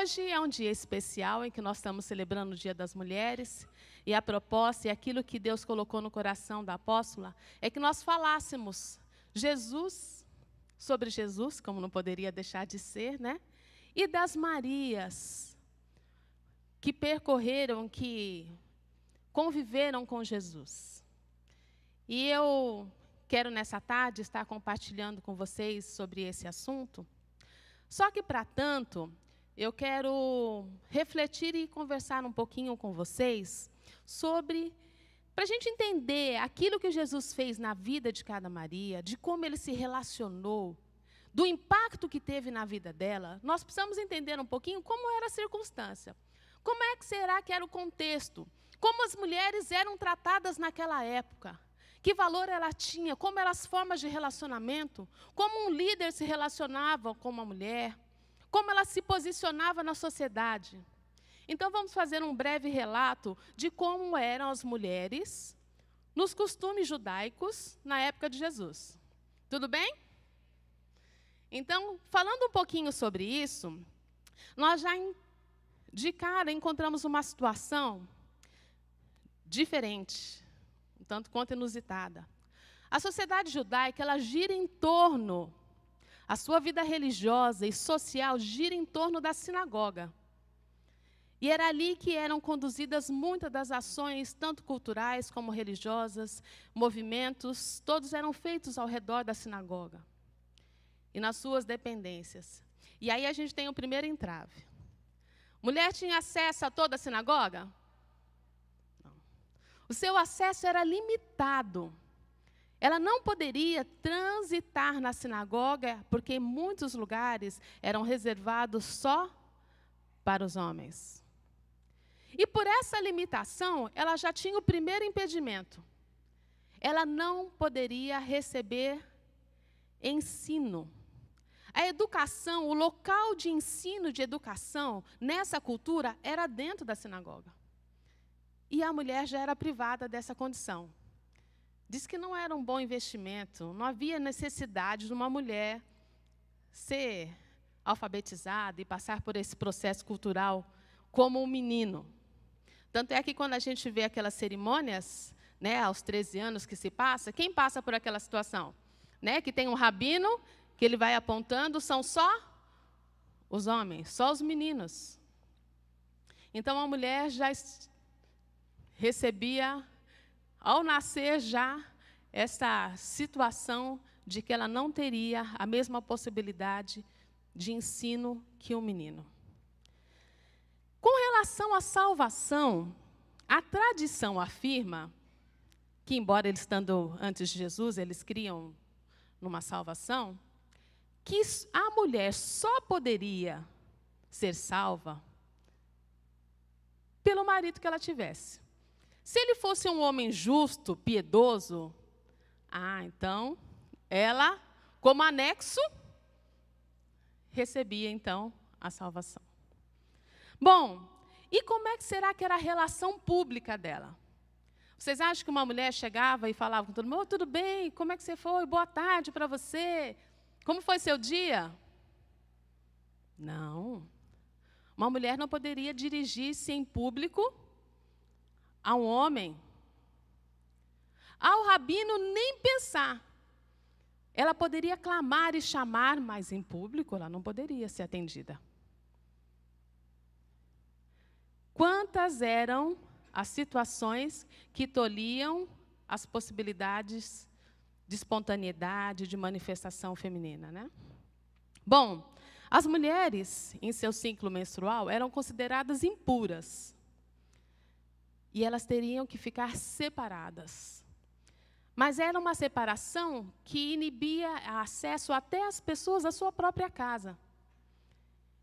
Hoje é um dia especial em que nós estamos celebrando o Dia das Mulheres, e a proposta e aquilo que Deus colocou no coração da apóstola é que nós falássemos sobre Jesus, como não poderia deixar de ser, né? E das Marias que percorreram, que conviveram com Jesus. E eu quero, nessa tarde, estar compartilhando com vocês sobre esse assunto. Só que, para tanto, eu quero refletir e conversar um pouquinho com vocês sobre, para a gente entender aquilo que Jesus fez na vida de cada Maria, de como ele se relacionou, do impacto que teve na vida dela. Nós precisamos entender um pouquinho como era a circunstância. Como é que será que era o contexto? Como as mulheres eram tratadas naquela época? Que valor ela tinha? Como eram as formas de relacionamento? Como um líder se relacionava com uma mulher? Como ela se posicionava na sociedade? Então, vamos fazer um breve relato de como eram as mulheres nos costumes judaicos na época de Jesus. Tudo bem? Então, falando um pouquinho sobre isso, nós já de cara encontramos uma situação diferente, um tanto quanto inusitada. A sociedade judaica, ela gira em torno, a sua vida religiosa e social gira em torno da sinagoga. E era ali que eram conduzidas muitas das ações, tanto culturais como religiosas, movimentos, todos eram feitos ao redor da sinagoga e nas suas dependências. E aí a gente tem o primeiro entrave. Mulher tinha acesso a toda a sinagoga? Não. O seu acesso era limitado. Ela não poderia transitar na sinagoga, porque em muitos lugares eram reservados só para os homens. E por essa limitação, ela já tinha o primeiro impedimento. Ela não poderia receber ensino. A educação, o local de ensino de educação, nessa cultura, era dentro da sinagoga. E a mulher já era privada dessa condição. Diz que não era um bom investimento, não havia necessidade de uma mulher ser alfabetizada e passar por esse processo cultural como um menino. Tanto é que quando a gente vê aquelas cerimônias, né, aos 13 anos que se passa, quem passa por aquela situação? Né, que tem um rabino, que ele vai apontando, são só os homens, só os meninos. Então, a mulher já recebia, ao nascer já, essa situação de que ela não teria a mesma possibilidade de ensino que o menino. Com relação à salvação, a tradição afirma que, embora eles estando antes de Jesus, eles criam numa salvação, que a mulher só poderia ser salva pelo marido que ela tivesse. Se ele fosse um homem justo, piedoso, então, ela, como anexo, recebia, então, a salvação. Bom, e como é que será que era a relação pública dela? Vocês acham que uma mulher chegava e falava com todo mundo, tudo bem, como é que você foi? Boa tarde para você. Como foi seu dia? Não. Uma mulher não poderia dirigir-se em público a um homem. Ao rabino nem pensar. Ela poderia clamar e chamar, mas em público ela não poderia ser atendida. Quantas eram as situações que tolhiam as possibilidades de espontaneidade, de manifestação feminina, né? Bom, as mulheres, em seu ciclo menstrual, eram consideradas impuras. E elas teriam que ficar separadas. Mas era uma separação que inibia acesso até às pessoas da sua própria casa.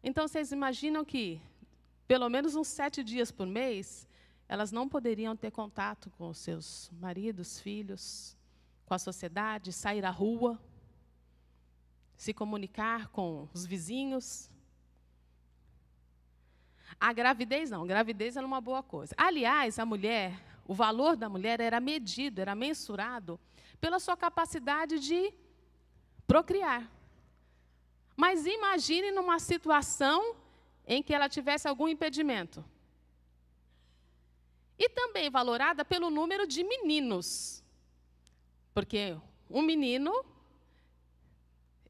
Então, vocês imaginam que, pelo menos uns 7 dias por mês, elas não poderiam ter contato com os seus maridos, filhos, com a sociedade, sair à rua, se comunicar com os vizinhos. A gravidez não, a gravidez era uma boa coisa. Aliás, a mulher, o valor da mulher era medido, era mensurado pela sua capacidade de procriar. Mas imagine numa situação em que ela tivesse algum impedimento. E também valorada pelo número de meninos. Porque um menino,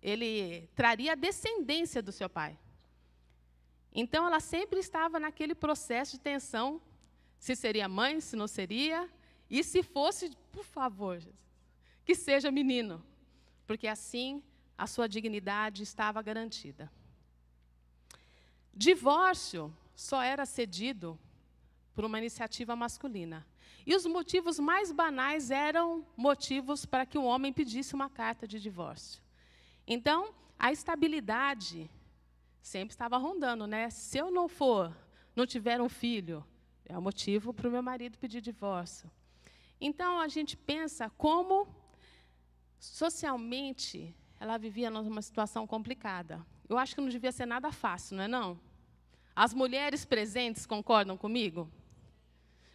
ele traria a descendência do seu pai. Então, ela sempre estava naquele processo de tensão, se seria mãe, se não seria, e se fosse, por favor, que seja menino, porque assim a sua dignidade estava garantida. Divórcio só era cedido por uma iniciativa masculina. E os motivos mais banais eram motivos para que o homem pedisse uma carta de divórcio. Então, a estabilidade sempre estava rondando, né? Se eu não tiver um filho, é o motivo para o meu marido pedir divórcio. Então, a gente pensa como, socialmente, ela vivia numa situação complicada. Eu acho que não devia ser nada fácil, não é não? As mulheres presentes concordam comigo?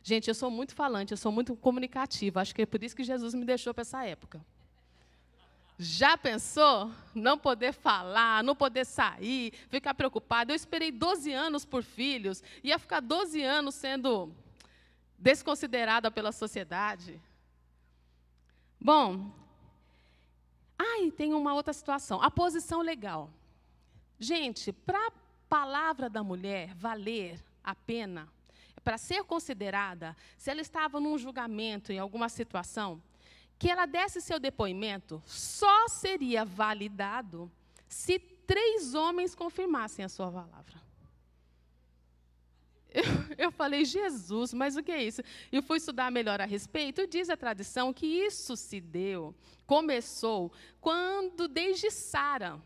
Gente, eu sou muito falante, eu sou muito comunicativa. Acho que é por isso que Jesus me deixou para essa época. Já pensou? Não poder falar, não poder sair, ficar preocupada. Eu esperei 12 anos por filhos, ia ficar 12 anos sendo desconsiderada pela sociedade. Bom, tem uma outra situação, a posição legal. Gente, para a palavra da mulher valer a pena, para ser considerada, se ela estava num julgamento, em alguma situação, que ela desse seu depoimento, só seria validado se 3 homens confirmassem a sua palavra. Eu falei, Jesus, mas o que é isso? Eu fui estudar melhor a respeito, e diz a tradição que isso começou desde Sara.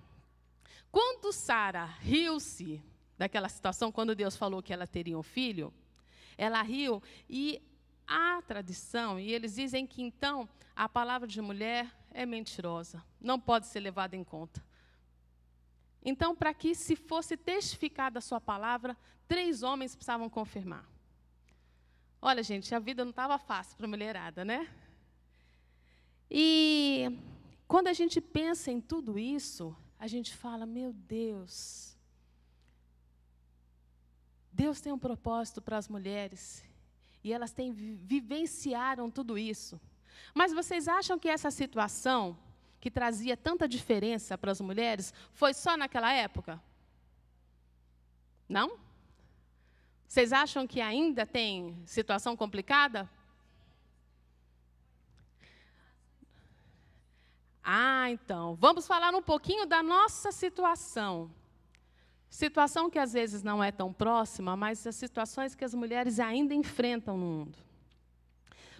Quando Sara riu-se daquela situação, quando Deus falou que ela teria um filho, ela riu, e a tradição, e eles dizem que, então, a palavra de mulher é mentirosa, não pode ser levada em conta. Então, para que se fosse testificada a sua palavra, 3 homens precisavam confirmar. Olha, gente, a vida não estava fácil para a mulherada, né? E quando a gente pensa em tudo isso, a gente fala, meu Deus, Deus tem um propósito para as mulheres, e elas vivenciaram tudo isso. Mas vocês acham que essa situação, que trazia tanta diferença para as mulheres, foi só naquela época? Não? Vocês acham que ainda tem situação complicada? Então, vamos falar um pouquinho da nossa situação. Situação que às vezes não é tão próxima, mas as situações que as mulheres ainda enfrentam no mundo.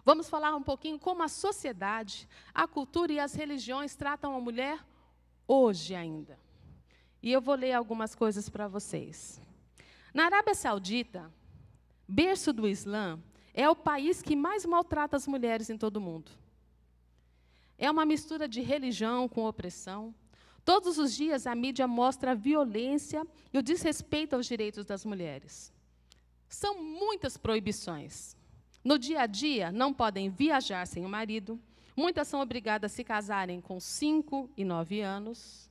Vamos falar um pouquinho como a sociedade, a cultura e as religiões tratam a mulher hoje ainda. E eu vou ler algumas coisas para vocês. Na Arábia Saudita, berço do Islã, é o país que mais maltrata as mulheres em todo o mundo. É uma mistura de religião com opressão. Todos os dias a mídia mostra a violência e o desrespeito aos direitos das mulheres. São muitas proibições. No dia a dia, não podem viajar sem o marido. Muitas são obrigadas a se casarem com 5 e 9 anos.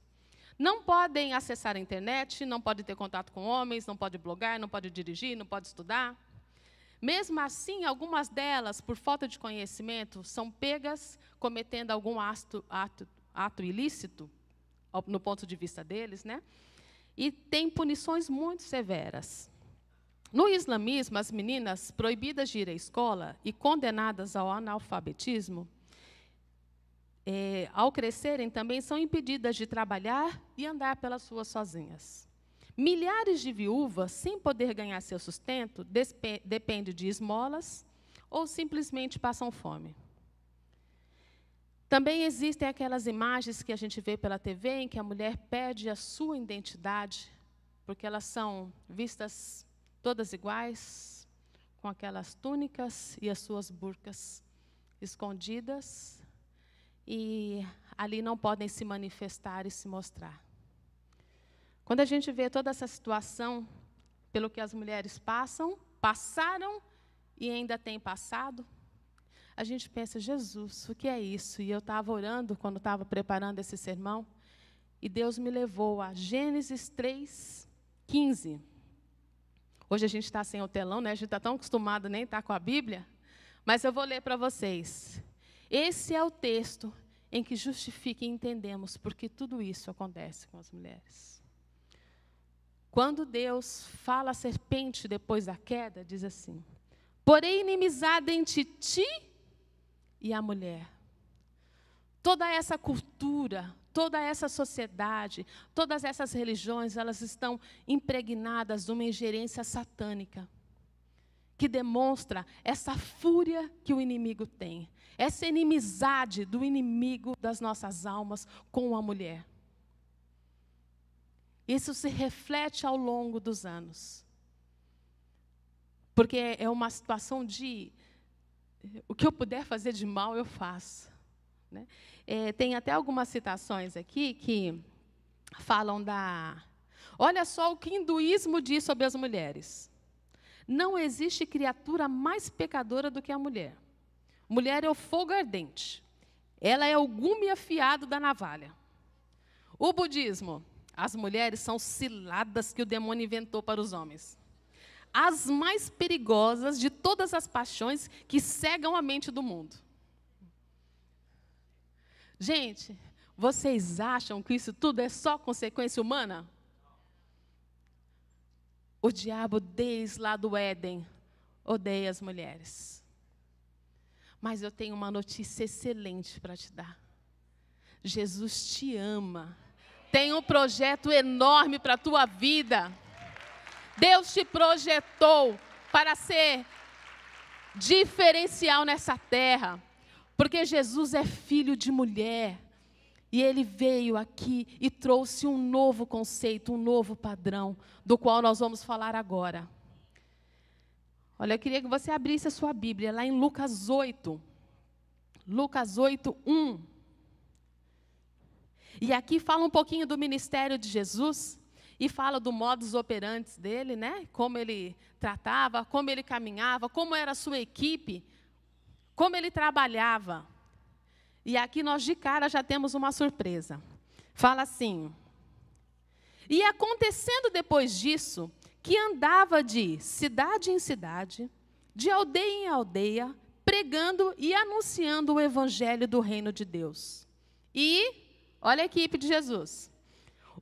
Não podem acessar a internet, não podem ter contato com homens, não podem blogar, não podem dirigir, não podem estudar. Mesmo assim, algumas delas, por falta de conhecimento, são pegas cometendo algum ato ilícito, no ponto de vista deles, né? E tem punições muito severas. No islamismo, as meninas proibidas de ir à escola e condenadas ao analfabetismo, ao crescerem, também são impedidas de trabalhar e andar pelas ruas sozinhas. Milhares de viúvas, sem poder ganhar seu sustento, dependem de esmolas ou simplesmente passam fome. Também existem aquelas imagens que a gente vê pela TV, em que a mulher perde a sua identidade, porque elas são vistas todas iguais, com aquelas túnicas e as suas burcas escondidas, e ali não podem se manifestar e se mostrar. Quando a gente vê toda essa situação, pelo que as mulheres passaram e ainda têm passado, a gente pensa, Jesus, o que é isso? E eu estava orando quando estava preparando esse sermão, e Deus me levou a Gênesis 3:15. Hoje a gente está sem o telão, né? A gente está tão acostumado a nem estar com a Bíblia. Mas eu vou ler para vocês. Esse é o texto em que justifica e entendemos porque tudo isso acontece com as mulheres. Quando Deus fala à serpente depois da queda, diz assim: porém inimizade entre ti e a mulher. Toda essa cultura, toda essa sociedade, todas essas religiões, elas estão impregnadas de uma ingerência satânica, que demonstra essa fúria que o inimigo tem, essa inimizade do inimigo das nossas almas com a mulher. Isso se reflete ao longo dos anos. Porque é uma situação de, o que eu puder fazer de mal, eu faço. Né? Tem até algumas citações aqui que falam da... Olha só o que o hinduísmo diz sobre as mulheres. Não existe criatura mais pecadora do que a mulher. Mulher é o fogo ardente. Ela é o gume afiado da navalha. O budismo... As mulheres são ciladas que o demônio inventou para os homens. As mais perigosas de todas as paixões que cegam a mente do mundo. Gente, vocês acham que isso tudo é só consequência humana? O diabo, desde lá do Éden, odeia as mulheres. Mas eu tenho uma notícia excelente para te dar. Jesus te ama. Tem um projeto enorme para a tua vida. Deus te projetou para ser diferencial nessa terra. Porque Jesus é filho de mulher. E Ele veio aqui e trouxe um novo conceito, um novo padrão, do qual nós vamos falar agora. Olha, eu queria que você abrisse a sua Bíblia, lá em Lucas 8. Lucas 8, 1. E aqui fala um pouquinho do ministério de Jesus e fala do modus operandi dele, né? Como ele tratava, como ele caminhava, como era a sua equipe, como ele trabalhava. E aqui nós de cara já temos uma surpresa. Fala assim: e acontecendo depois disso, que andava de cidade em cidade, de aldeia em aldeia, pregando e anunciando o evangelho do reino de Deus. E... olha a equipe de Jesus.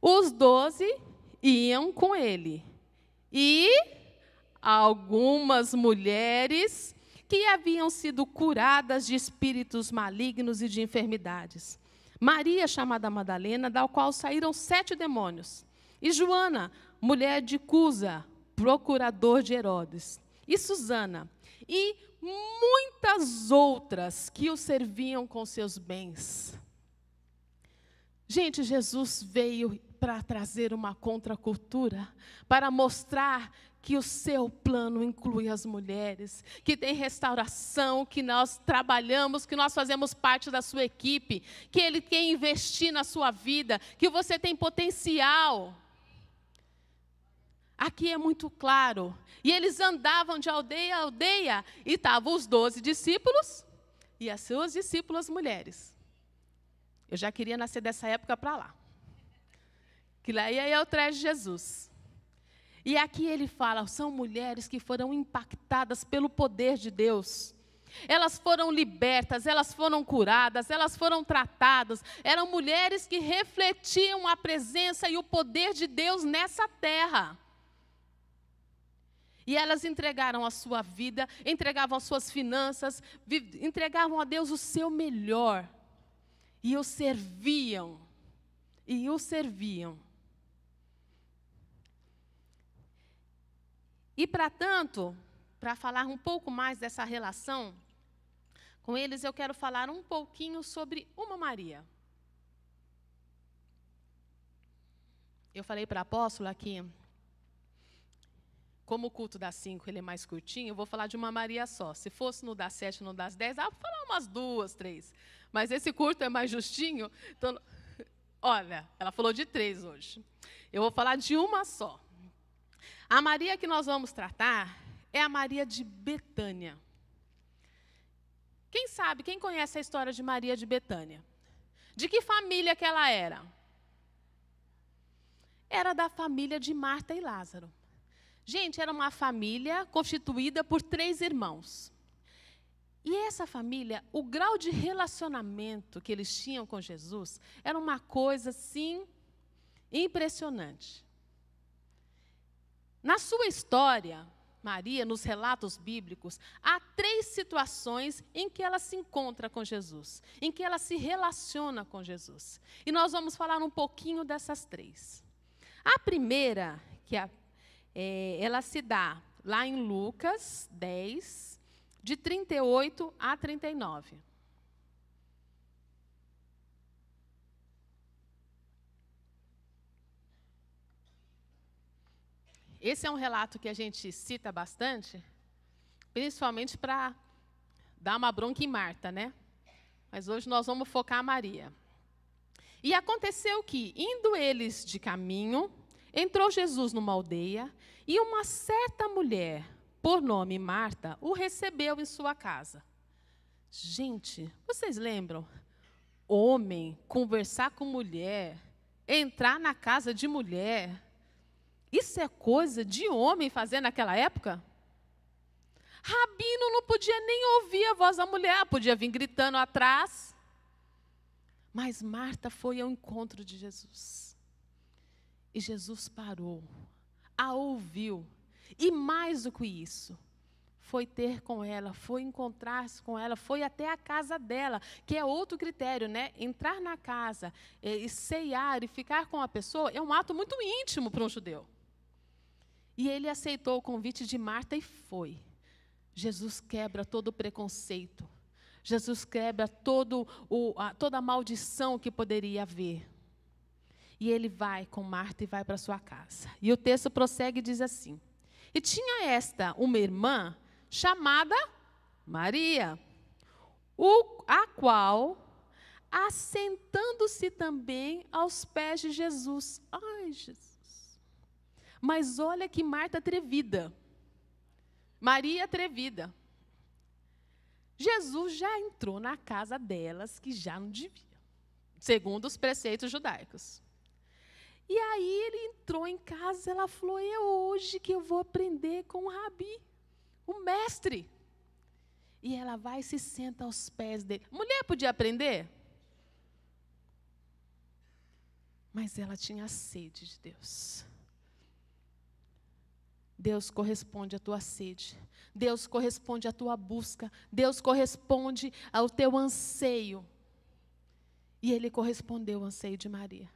Os 12 iam com ele. E algumas mulheres que haviam sido curadas de espíritos malignos e de enfermidades. Maria, chamada Madalena, da qual saíram 7 demônios. E Joana, mulher de Cusa, procurador de Herodes. E Susana. E muitas outras que o serviam com seus bens. Gente, Jesus veio para trazer uma contracultura, para mostrar que o seu plano inclui as mulheres, que tem restauração, que nós trabalhamos, que nós fazemos parte da sua equipe, que Ele quer investir na sua vida, que você tem potencial. Aqui é muito claro. E eles andavam de aldeia a aldeia, e estavam os 12 discípulos e as suas discípulas mulheres. Eu já queria nascer dessa época para lá. Que lá ia eu atrás de Jesus. E aqui ele fala, são mulheres que foram impactadas pelo poder de Deus. Elas foram libertas, elas foram curadas, elas foram tratadas. Eram mulheres que refletiam a presença e o poder de Deus nessa terra. E elas entregaram a sua vida, entregavam as suas finanças, entregavam a Deus o seu melhor. E o serviam. E o serviam. E, para tanto, para falar um pouco mais dessa relação com eles, eu quero falar um pouquinho sobre uma Maria. Eu falei para a apóstola que, como o culto das 5 ele é mais curtinho, eu vou falar de uma Maria só. Se fosse no das 7, no das 10, vou falar umas 2, 3. Mas esse culto é mais justinho. Então, olha, ela falou de 3 hoje. Eu vou falar de uma só. A Maria que nós vamos tratar é a Maria de Betânia. Quem sabe, quem conhece a história de Maria de Betânia? De que família que ela era? Era da família de Marta e Lázaro. Gente, era uma família constituída por 3 irmãos. E essa família, o grau de relacionamento que eles tinham com Jesus era uma coisa, assim, impressionante. Na sua história, Maria, nos relatos bíblicos, há 3 situações em que ela se encontra com Jesus, em que ela se relaciona com Jesus. E nós vamos falar um pouquinho dessas 3. A primeira, ela se dá lá em Lucas 10, de 38 a 39. Esse é um relato que a gente cita bastante, principalmente para dar uma bronca em Marta, né? Mas hoje nós vamos focar a Maria. E aconteceu que, indo eles de caminho, entrou Jesus numa aldeia, e uma certa mulher, por nome Marta, o recebeu em sua casa. Gente, vocês lembram? Homem conversar com mulher, entrar na casa de mulher, isso é coisa de homem fazer naquela época? Rabino não podia nem ouvir a voz da mulher, podia vir gritando atrás. Mas Marta foi ao encontro de Jesus. E Jesus parou, a ouviu. E mais do que isso, foi ter com ela, foi encontrar-se com ela, foi até a casa dela, que é outro critério, né? Entrar na casa, e ceiar e ficar com a pessoa é um ato muito íntimo para um judeu. E ele aceitou o convite de Marta e foi. Jesus quebra todo o preconceito. Jesus quebra toda a maldição que poderia haver. E ele vai com Marta e vai para sua casa. E o texto prossegue e diz assim: e tinha esta uma irmã chamada Maria, a qual, assentando-se também aos pés de Jesus. Ai, Jesus. Mas olha que Marta atrevida. Maria atrevida. Jesus já entrou na casa delas, que já não devia, segundo os preceitos judaicos. E aí ele entrou em casa, ela falou: é hoje que eu vou aprender com o Rabi, o mestre. E ela vai e se senta aos pés dele. Mulher podia aprender? Mas ela tinha sede de Deus. Deus corresponde à tua sede. Deus corresponde à tua busca. Deus corresponde ao teu anseio. E ele correspondeu ao anseio de Maria.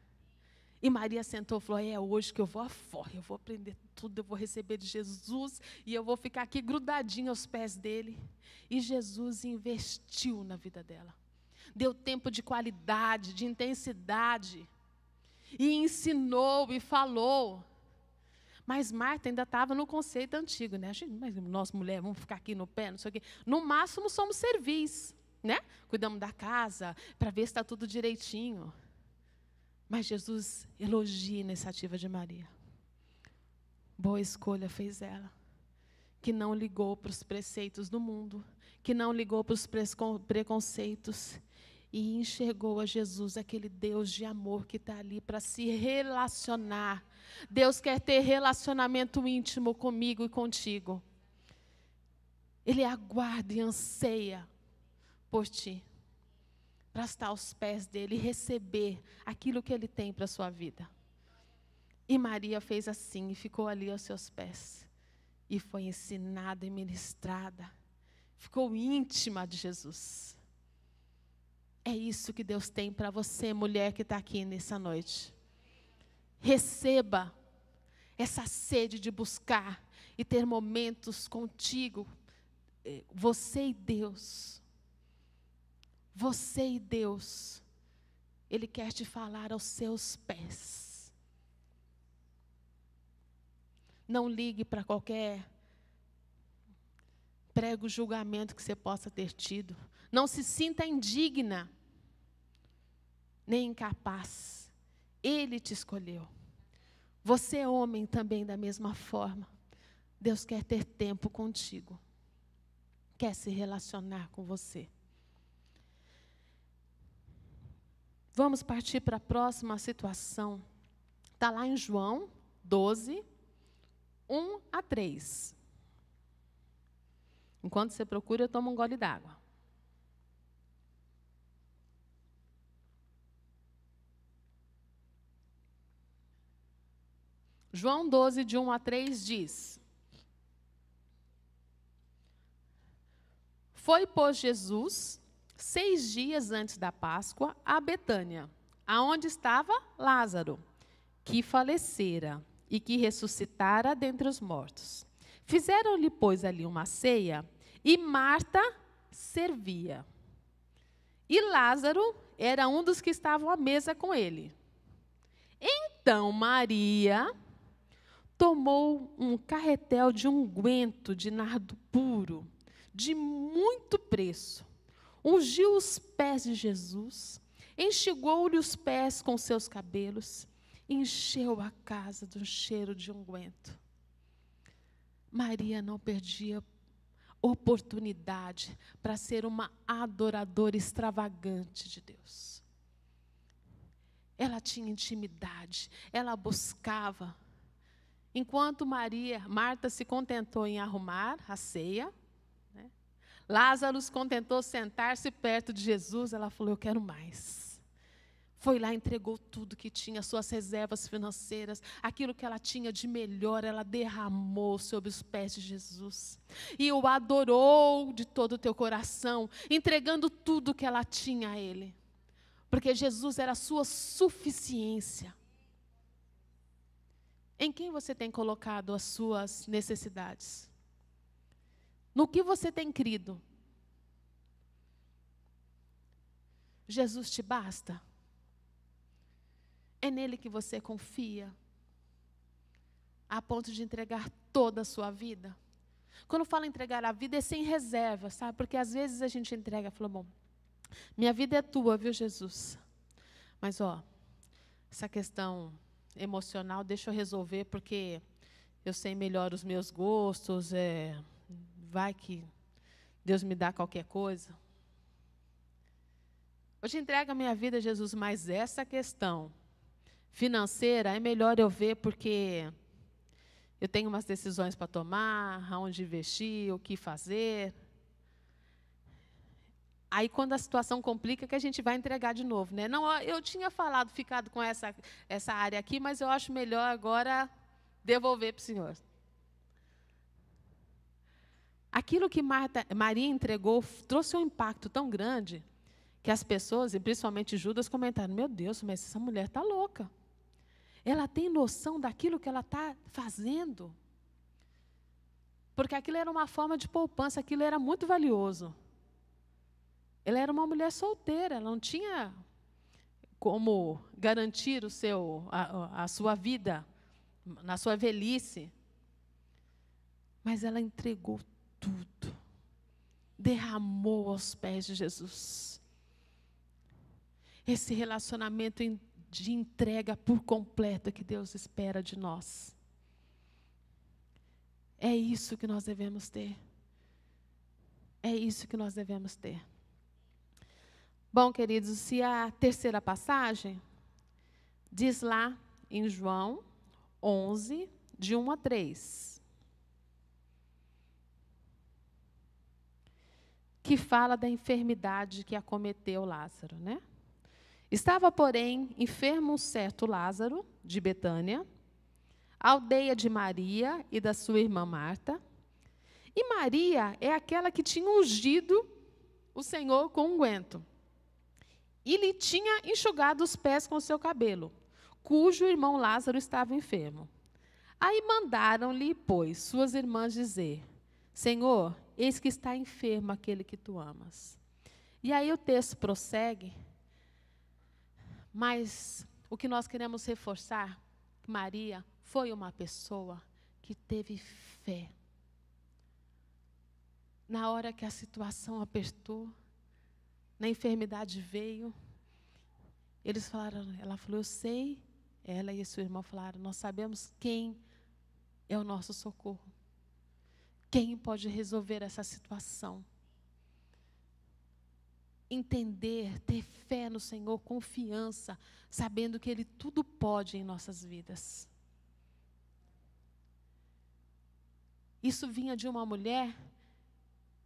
E Maria sentou e falou: é hoje que eu vou afora, eu vou aprender tudo, eu vou receber de Jesus, e eu vou ficar aqui grudadinho aos pés dele. E Jesus investiu na vida dela. Deu tempo de qualidade, de intensidade. E ensinou e falou. Mas Marta ainda estava no conceito antigo, né? Mas nós, mulher, vamos ficar aqui no pé, não sei o quê. No máximo, somos servis, né? Cuidamos da casa, para ver se está tudo direitinho. Mas Jesus elogia a iniciativa de Maria. Boa escolha fez ela, que não ligou para os preceitos do mundo, que não ligou para os preconceitos, e enxergou a Jesus, aquele Deus de amor que está ali para se relacionar. Deus quer ter relacionamento íntimo comigo e contigo. Ele aguarda e anseia por ti, para estar aos pés dele e receber aquilo que ele tem para a sua vida. E Maria fez assim, e ficou ali aos seus pés. E foi ensinada e ministrada. Ficou íntima de Jesus. É isso que Deus tem para você, mulher que está aqui nessa noite. Receba essa sede de buscar e ter momentos contigo. Você e Deus. Você e Deus. Ele quer te falar aos seus pés. Não ligue para qualquer prego julgamento que você possa ter tido. Não se sinta indigna, nem incapaz. Ele te escolheu. Você, homem, também da mesma forma. Deus quer ter tempo contigo. Quer se relacionar com você. Vamos partir para a próxima situação. Está lá em João 12, 1 a 3. Enquanto você procura, eu tomo um gole d'água. João 12, de 1 a 3, diz: Foi, pois, Jesus, 6 dias antes da Páscoa, a Betânia, aonde estava Lázaro, que falecera e que ressuscitara dentre os mortos. Fizeram-lhe, pois, ali uma ceia, e Marta servia. E Lázaro era um dos que estavam à mesa com ele. Então Maria tomou um carretel de unguento de nardo puro, de muito preço, ungiu os pés de Jesus, enxugou-lhe os pés com seus cabelos, encheu a casa do cheiro de unguento. Maria não perdia oportunidade para ser uma adoradora extravagante de Deus. Ela tinha intimidade, ela buscava. Enquanto Marta se contentou em arrumar a ceia, né? Lázaro se contentou sentar-se perto de Jesus, ela falou, eu quero mais. Foi lá, entregou tudo que tinha, suas reservas financeiras, aquilo que ela tinha de melhor, ela derramou sobre os pés de Jesus. E o adorou de todo o teu coração, entregando tudo que ela tinha a Ele. Porque Jesus era a sua suficiência. Em quem você tem colocado as suas necessidades? No que você tem crido? Jesus te basta? É nele que você confia, a ponto de entregar toda a sua vida? Quando falo entregar a vida, é sem reserva, sabe? Porque às vezes a gente entrega e fala, bom, minha vida é tua, viu, Jesus? Mas, essa questão emocional, deixa eu resolver, porque eu sei melhor os meus gostos, vai que Deus me dá qualquer coisa. Eu te entrego a minha vida, Jesus, mas essa questão financeira é melhor eu ver, porque eu tenho umas decisões para tomar, aonde investir, o que fazer. Aí, quando a situação complica, que a gente vai entregar de novo, né? Não, eu tinha ficado com essa área aqui, mas eu acho melhor agora devolver para o Senhor. Aquilo que Maria entregou trouxe um impacto tão grande que as pessoas, e principalmente Judas, comentaram, meu Deus, mas essa mulher está louca. Ela tem noção daquilo que ela está fazendo. Porque aquilo era uma forma de poupança, aquilo era muito valioso. Ela era uma mulher solteira, ela não tinha como garantir a sua vida na sua velhice. Mas ela entregou tudo, derramou aos pés de Jesus. Esse relacionamento de entrega por completo que Deus espera de nós. É isso que nós devemos ter. É isso que nós devemos ter. Bom, queridos, se a terceira passagem diz lá em João 11, de 1 a 3, que fala da enfermidade que acometeu Lázaro, né? Estava, porém, enfermo um certo Lázaro, de Betânia, aldeia de Maria e da sua irmã Marta. E Maria é aquela que tinha ungido o Senhor com unguento. E lhe tinha enxugado os pés com o seu cabelo, cujo irmão Lázaro estava enfermo. Aí mandaram-lhe, pois, suas irmãs dizer, Senhor, eis que está enfermo aquele que tu amas. E aí o texto prossegue, mas o que nós queremos reforçar, que Maria foi uma pessoa que teve fé. Na hora que a situação apertou, na enfermidade veio, ela falou, eu sei, ela e a sua irmã falaram, nós sabemos quem é o nosso socorro. Quem pode resolver essa situação? Entender, ter fé no Senhor, confiança, sabendo que Ele tudo pode em nossas vidas. Isso vinha de uma mulher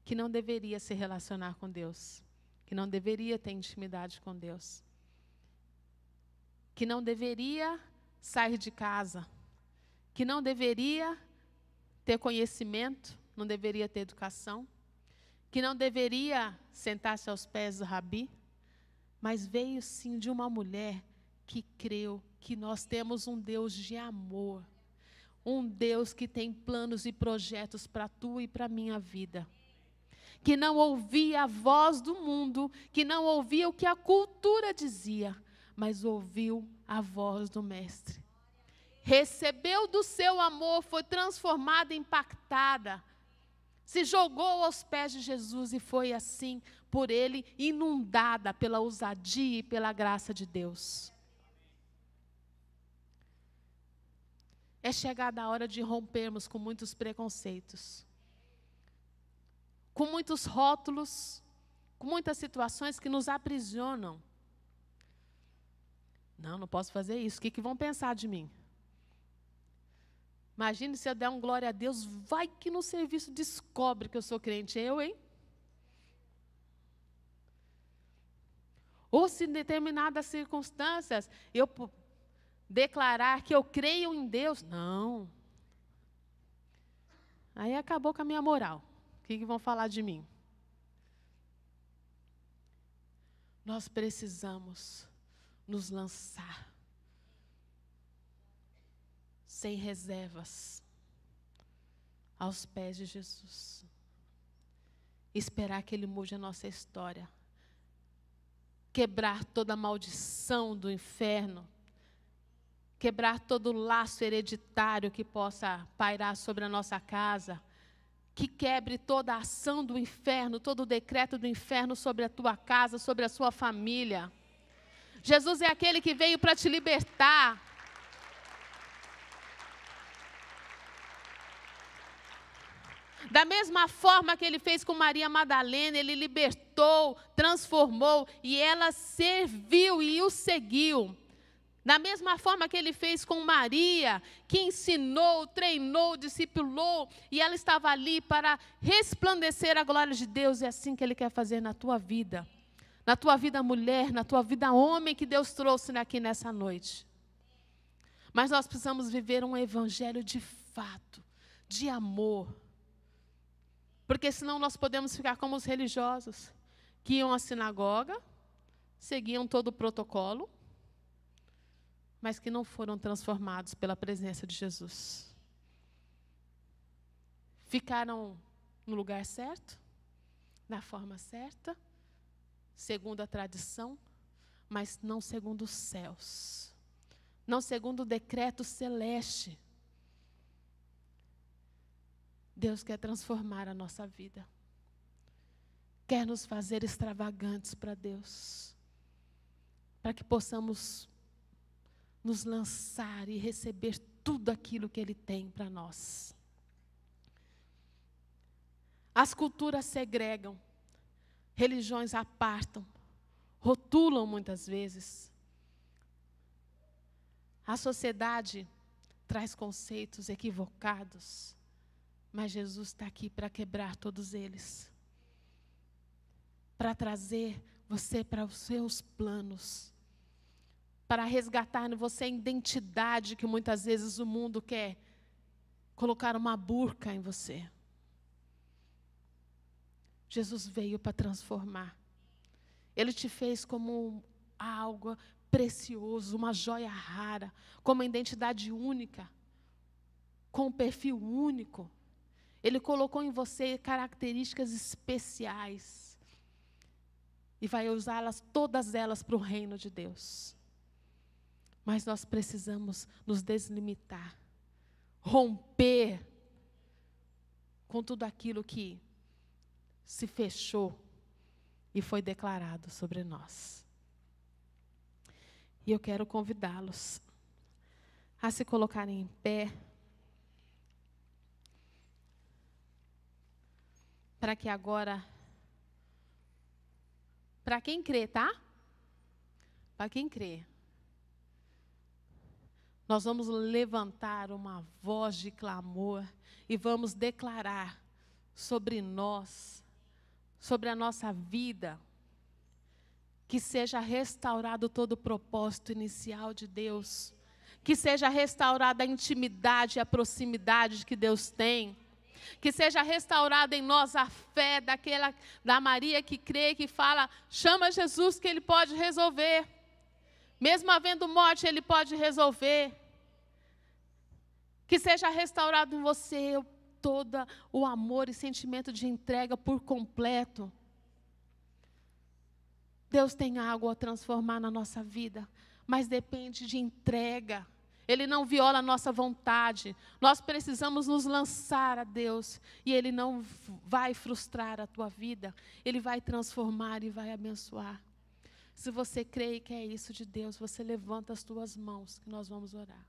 que não deveria se relacionar com Deus, que não deveria ter intimidade com Deus, que não deveria sair de casa, que não deveria ter conhecimento, não deveria ter educação, que não deveria sentar-se aos pés do Rabi, mas veio sim de uma mulher que creu que nós temos um Deus de amor, um Deus que tem planos e projetos para a tua e para a minha vida, que não ouvia a voz do mundo, que não ouvia o que a cultura dizia, mas ouviu a voz do Mestre. Recebeu do seu amor, foi transformada, impactada, se jogou aos pés de Jesus e foi assim, por ele, inundada pela ousadia e pela graça de Deus. É chegada a hora de rompermos com muitos preconceitos, com muitos rótulos, com muitas situações que nos aprisionam. Não posso fazer isso, o que vão pensar de mim? Imagine se eu der um glória a Deus, vai que no serviço descobre que eu sou crente, hein? Ou se em determinadas circunstâncias eu declarar que eu creio em Deus, não. Aí acabou com a minha moral. O que vão falar de mim? Nós precisamos nos lançar sem reservas aos pés de Jesus. Esperar que Ele mude a nossa história. Quebrar toda a maldição do inferno. Quebrar todo o laço hereditário que possa pairar sobre a nossa casa. Que quebre toda a ação do inferno, todo o decreto do inferno sobre a tua casa, sobre a sua família. Jesus é aquele que veio para te libertar. Da mesma forma que Ele fez com Maria Madalena, Ele libertou, transformou e ela serviu e o seguiu. Da mesma forma que Ele fez com Maria, que ensinou, treinou, discipulou, e ela estava ali para resplandecer a glória de Deus. É assim que Ele quer fazer na tua vida. Na tua vida mulher, na tua vida homem que Deus trouxe aqui nessa noite. Mas nós precisamos viver um evangelho de fato, de amor. Porque senão nós podemos ficar como os religiosos, que iam à sinagoga, seguiam todo o protocolo, mas que não foram transformados pela presença de Jesus. Ficaram no lugar certo, na forma certa, segundo a tradição, mas não segundo os céus, não segundo o decreto celeste. Deus quer transformar a nossa vida. Quer nos fazer extravagantes para Deus. Para que possamos nos lançar e receber tudo aquilo que Ele tem para nós. As culturas segregam, religiões apartam, rotulam muitas vezes. A sociedade traz conceitos equivocados. Mas Jesus está aqui para quebrar todos eles. Para trazer você para os seus planos. Para resgatar em você a identidade que muitas vezes o mundo quer colocar uma burca em você. Jesus veio para transformar. Ele te fez como algo precioso, uma joia rara, com uma identidade única, com um perfil único. Ele colocou em você características especiais. E vai usá-las, todas elas, para o reino de Deus. Mas nós precisamos nos deslimitar. Romper com tudo aquilo que se fechou e foi declarado sobre nós. E eu quero convidá-los a se colocarem em pé. Para que agora, para quem crê, tá? Para quem crê, nós vamos levantar uma voz de clamor e vamos declarar sobre nós, sobre a nossa vida, que seja restaurado todo o propósito inicial de Deus, que seja restaurada a intimidade e a proximidade que Deus tem, que seja restaurada em nós a fé da Maria que crê, que fala, chama Jesus que Ele pode resolver. Mesmo havendo morte, Ele pode resolver. Que seja restaurado em você todo o amor e sentimento de entrega por completo. Deus tem algo a transformar na nossa vida, mas depende de entrega. Ele não viola a nossa vontade. Nós precisamos nos lançar a Deus e Ele não vai frustrar a tua vida. Ele vai transformar e vai abençoar. Se você crê e quer isso de Deus, você levanta as tuas mãos que nós vamos orar.